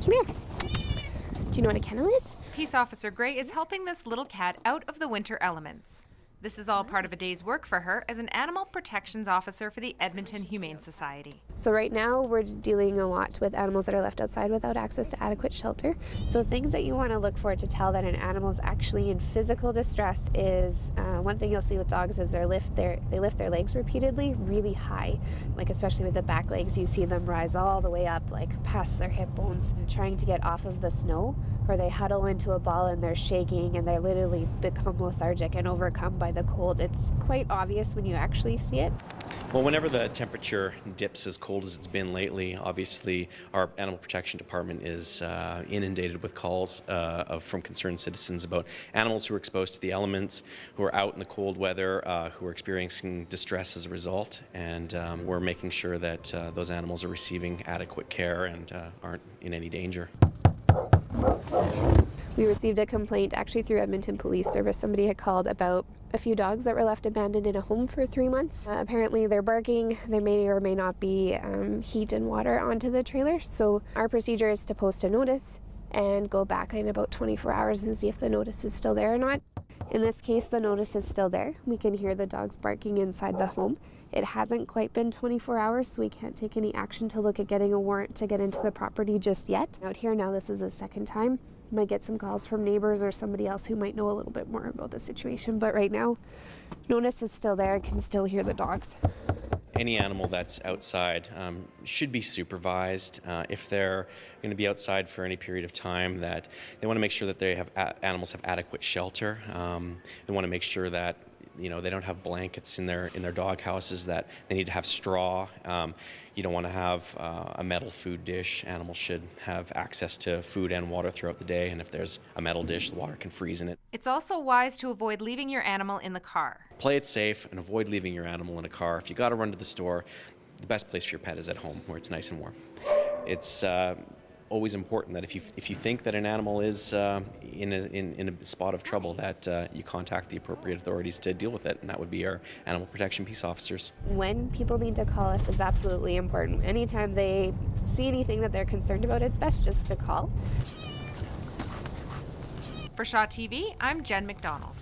Come here. Do you know what a kennel is? Peace Officer Gray is helping this little cat out of the winter elements. This is all part of a day's work for her as an animal protections officer for the Edmonton Humane Society. So right now we're dealing a lot with animals that are left outside without access to adequate shelter. So things that you want to look for to tell that an animal is actually in physical distress is one thing you'll see with dogs is they lift their legs repeatedly really high. Like especially with the back legs, you see them rise all the way up like past their hip bones, trying to get off of the snow, or they huddle into a ball and they're shaking and they're literally become lethargic and overcome by the cold. It's quite obvious when you actually see it. Well, whenever the temperature dips as cold as it's been lately, obviously our animal protection department is inundated with calls from concerned citizens about animals who are exposed to the elements, who are out in the cold weather, who are experiencing distress as a result, and we're making sure that those animals are receiving adequate care and aren't in any danger. We received a complaint actually through Edmonton Police Service. Somebody had called about a few dogs that were left abandoned in a home for 3 months. Apparently they're barking. There may or may not be heat and water onto the trailer. So our procedure is to post a notice and go back in about 24 hours and see if the notice is still there or not. In this case, the notice is still there. We can hear the dogs barking inside the home. It hasn't quite been 24 hours, so we can't take any action to look at getting a warrant to get into the property just yet. Out here now, this is the second time. Might get some calls from neighbors or somebody else who might know a little bit more about the situation, but right now, notice is still there. I can still hear the dogs. Any animal that's outside should be supervised. If they're going to be outside for any period of time, that they want to make sure that they have animals have adequate shelter. They want to make sure that they don't have blankets in their dog houses, that they need to have straw. You don't want to have a metal food dish. Animals should have access to food and water throughout the day, and if there's a metal dish, the water can freeze in it. It's also wise to avoid leaving your animal in the car. Play it safe and avoid leaving your animal in a car. If you got to run to the store, the best place for your pet is at home, where it's nice and warm. It's always important that if you think that an animal is in a spot of trouble, that you contact the appropriate authorities to deal with it, and that would be our animal protection peace officers. When people need to call us is absolutely important. Anytime they see anything that they're concerned about, it's best just to call. For Shaw TV, I'm Jen McDonald.